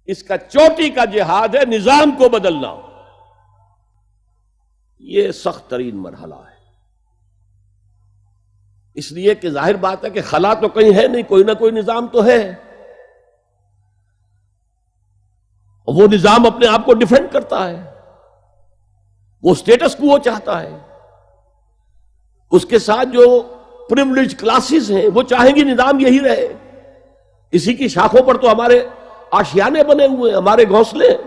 اس کا چوٹی کا جہاد ہے نظام کو بدلنا. یہ سخت ترین مرحلہ ہے، اس لیے کہ ظاہر بات ہے کہ خلا تو کہیں ہے نہیں، کوئی نہ کوئی نظام تو ہے. وہ نظام اپنے آپ کو ڈیفینڈ کرتا ہے، وہ سٹیٹس کو چاہتا ہے. اس کے ساتھ جو پریولیج کلاسز ہیں وہ چاہیں گی نظام یہی رہے. اسی کی شاخوں پر تو ہمارے آشیانے بنے ہوئے ہیں، ہمارے گھونسلے ہیں.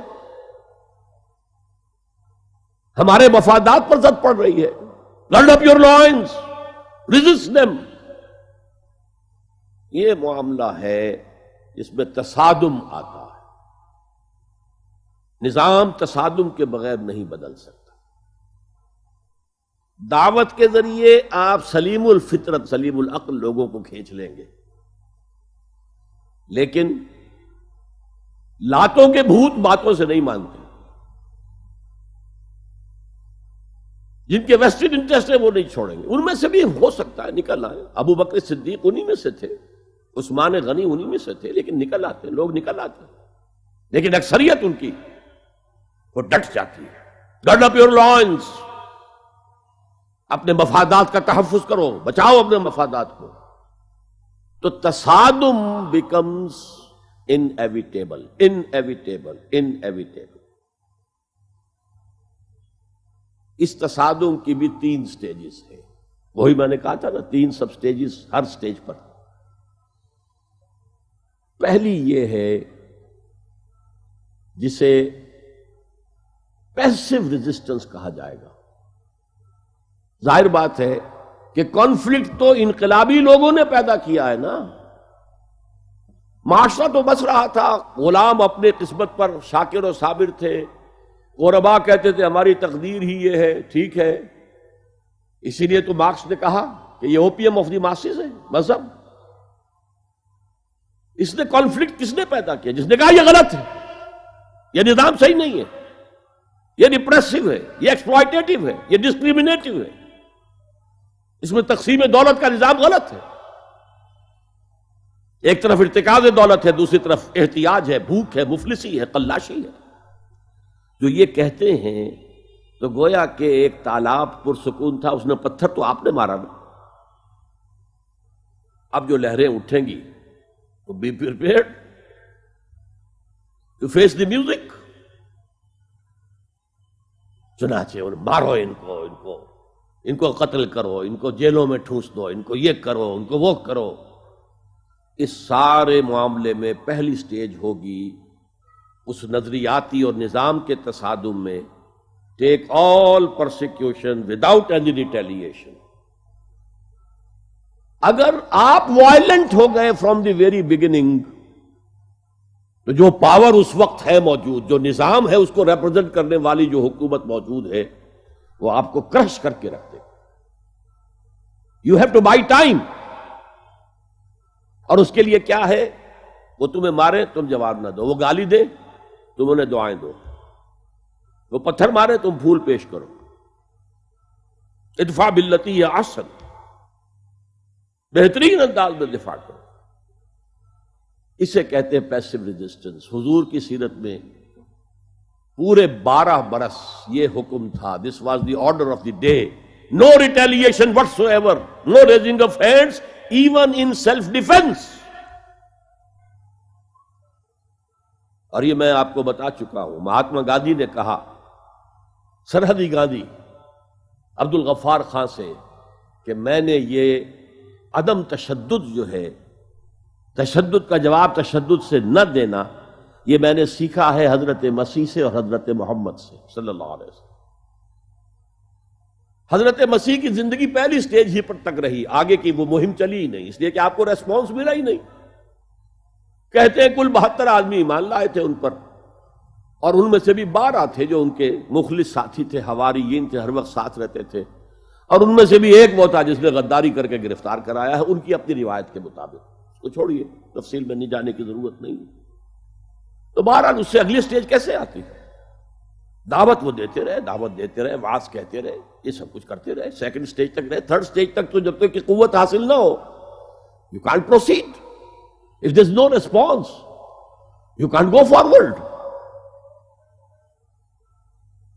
ہمارے مفادات پر زد پڑ رہی ہے. Grid up your lines, resist them. یہ معاملہ ہے جس میں تصادم آتا ہے. نظام تصادم کے بغیر نہیں بدل سکتا. دعوت کے ذریعے آپ سلیم الفطرت سلیم العقل لوگوں کو کھینچ لیں گے، لیکن لاتوں کے بھوت باتوں سے نہیں مانتے. جن کے ویسٹڈ انٹرسٹ ہے وہ نہیں چھوڑیں گے. ان میں سے بھی ہو سکتا ہے نکل آئے. ابو بکر صدیق انہی میں سے تھے، عثمان غنی انہی میں سے تھے، لیکن نکل آتے، لوگ نکل آتے. لیکن اکثریت ان کی وہ ڈٹ جاتی ہے. گارڈ اپ یور لائنز، اپنے مفادات کا تحفظ کرو، بچاؤ اپنے مفادات کو. تو تصادم بیکمز انیویٹیبل. اس تصادم کی بھی 3 سٹیجز ہیں. وہی میں نے کہا تھا نا، 3 سب سٹیجز ہر سٹیج پر. پہلی یہ ہے جسے پیسو ریزسٹنس کہا جائے گا. ظاہر بات ہے کہ کانفلکٹ تو انقلابی لوگوں نے پیدا کیا ہے نا. معاشرہ تو بس رہا تھا، غلام اپنے قسمت پر شاکر و صابر تھے. غربا کہتے تھے ہماری تقدیر ہی یہ ہے. ٹھیک ہے، اسی لیے تو مارکس نے کہا کہ یہ اوپیم آف دی ماسز ہے مذہب. اس نے کانفلکٹ کس نے پیدا کیا؟ جس نے کہا یہ غلط ہے، یہ نظام صحیح نہیں ہے، یہ ریپریسو ہے، یہ ایکسپلائٹیٹو ہے، یہ ڈسکریمنیٹو ہے، اس میں تقسیم دولت کا نظام غلط ہے. ایک طرف ارتکاز دولت ہے، دوسری طرف احتیاج ہے، بھوک ہے، مفلسی ہے، قلاشی ہے. جو یہ کہتے ہیں تو گویا کہ ایک تالاب پرسکون تھا، اس نے پتھر تو آپ نے مارا نا. اب جو لہریں اٹھیں گی تو be prepared to face the music. چنانچہ مارو ان کو قتل کرو، ان کو جیلوں میں ٹھونس دو، ان کو یہ کرو، ان کو وہ کرو. اس سارے معاملے میں پہلی سٹیج ہوگی اس نظریاتی اور نظام کے تصادم میں ٹیک آل پرسیکیوشن وداؤٹ اینی ریٹیلیشن. اگر آپ وائلنٹ ہو گئے فرام دی ویری بگننگ تو جو پاور اس وقت ہے موجود، جو نظام ہے اس کو ریپرزینٹ کرنے والی جو حکومت موجود ہے، وہ آپ کو کرش کر کے رکھ دے. You have to buy time. اور اس کے لیے کیا ہے؟ وہ تمہیں مارے تم جواب نہ دو، وہ گالی دے تم انہیں دعائیں دو، وہ پتھر مارے تم پھول پیش کرو. ادفع باللتی ہی احسن، بہترین انداز میں دفاع کرو. اسے کہتے ہیں پیسو ریزسٹنس. حضور کی سیرت میں پورے 12 برس یہ حکم تھا. This was the order of the day. No retaliation whatsoever, no raising of hands even in self defence. اور یہ میں آپ کو بتا چکا ہوں. مہاتما گاندھی نے کہا، سرحدی گاندھی عبد الغفار خان سے، کہ میں نے یہ عدم تشدد جو ہے، تشدد کا جواب تشدد سے نہ دینا، یہ میں نے سیکھا ہے حضرت مسیح سے اور حضرت محمد سے صلی اللہ علیہ وسلم. حضرت مسیح کی زندگی پہلی سٹیج ہی پر تک رہی، آگے کی وہ مہم چلی ہی نہیں، اس لیے کہ آپ کو ریسپانس ملا ہی نہیں. کہتے ہیں کل 72 آدمی ایمان لائے تھے ان پر، اور ان میں سے بھی 12 تھے جو ان کے مخلص ساتھی تھے، حواریین تھے، ہر وقت ساتھ رہتے تھے. اور ان میں سے بھی ایک وہ تھا جس نے غداری کر کے گرفتار کرایا ہے، ان کی اپنی روایت کے مطابق. اس کو چھوڑیے، تفصیل میں نہیں جانے کی ضرورت نہیں. تو بہرحال اس سے اگلی سٹیج کیسے آتی؟ دعوت وہ دیتے رہے، وعظ کہتے رہے، یہ سب کچھ کرتے رہے. سیکنڈ سٹیج تک رہے. تھرڈ سٹیج تک تو جب تک کہ قوت حاصل نہ ہو، you can't proceed. If there is no response, you can't go forward.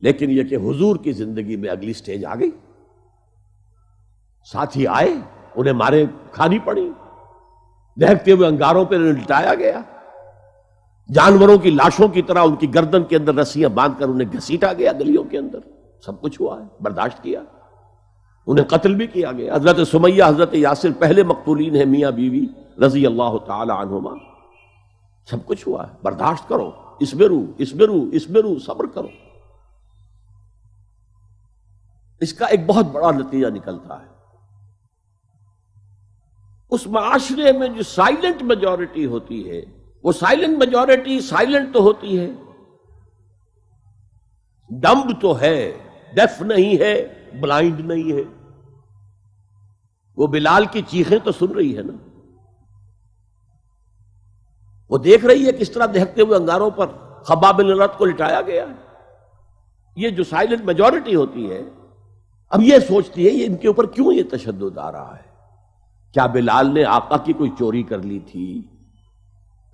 لیکن یہ کہ حضور کی زندگی میں اگلی سٹیج آ گئی. ساتھی آئے, انہیں مارے کھانی پڑی, دہکتے ہوئے انگاروں پہ لٹایا گیا, جانوروں کی لاشوں کی طرح ان کی گردن کے اندر رسیاں باندھ کر انہیں گھسیٹا گیا گلیوں کے اندر. سب کچھ ہوا ہے, برداشت کیا. انہیں قتل بھی کیا گیا. حضرت سمیہ, حضرت یاسر پہلے مقتولین ہیں, میاں بیوی رضی اللہ تعالی عنہما. سب کچھ ہوا ہے, برداشت کرو. اصبروا اصبروا اصبروا, صبر کرو. اس کا ایک بہت بڑا نتیجہ نکلتا ہے. اس معاشرے میں جو سائلنٹ میجورٹی ہوتی ہے, وہ سائلنٹ میجورٹی سائلنٹ تو ہوتی ہے, ڈمب تو ہے, ڈیف نہیں ہے, بلائنڈ نہیں ہے. وہ بلال کی چیخیں تو سن رہی ہے نا, وہ دیکھ رہی ہے کس طرح دہکتے ہوئے انگاروں پر خباب بن الارت کو لٹایا گیا ہے. یہ جو سائلنٹ میجورٹی ہوتی ہے, اب یہ سوچتی ہے یہ ان کے اوپر کیوں یہ تشدد آ رہا ہے. کیا بلال نے آقا کی کوئی چوری کر لی تھی؟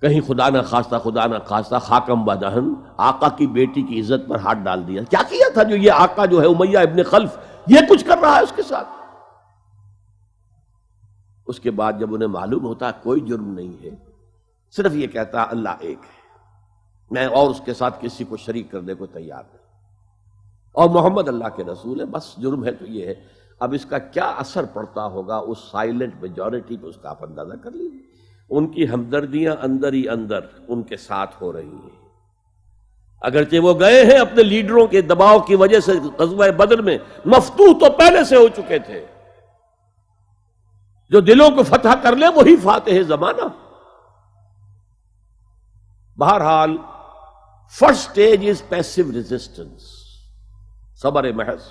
کہیں خدا نہ خواستہ خاکم بدہن آقا کی بیٹی کی عزت پر ہاتھ ڈال دیا؟ کیا کیا تھا جو یہ آقا جو ہے امیہ ابن خلف یہ کچھ کر رہا ہے اس کے ساتھ؟ اس کے بعد جب انہیں معلوم ہوتا کوئی جرم نہیں ہے, صرف یہ کہتا اللہ ایک ہے, میں اور اس کے ساتھ کسی کو شریک کرنے کو تیار نہیں, اور محمد اللہ کے رسول ہے, بس جرم ہے تو یہ ہے. اب اس کا کیا اثر پڑتا ہوگا اس سائلنٹ میجورٹی پہ, اس کا آپ اندازہ کر لیجیے. ان کی ہمدردیاں اندر ہی اندر ان کے ساتھ ہو رہی ہیں. اگرچہ وہ گئے ہیں اپنے لیڈروں کے دباؤ کی وجہ سے غزوہ بدر میں, مفتوح تو پہلے سے ہو چکے تھے. جو دلوں کو فتح کر لے وہی فاتح زمانہ. بہرحال first stage is passive resistance, صبر محض.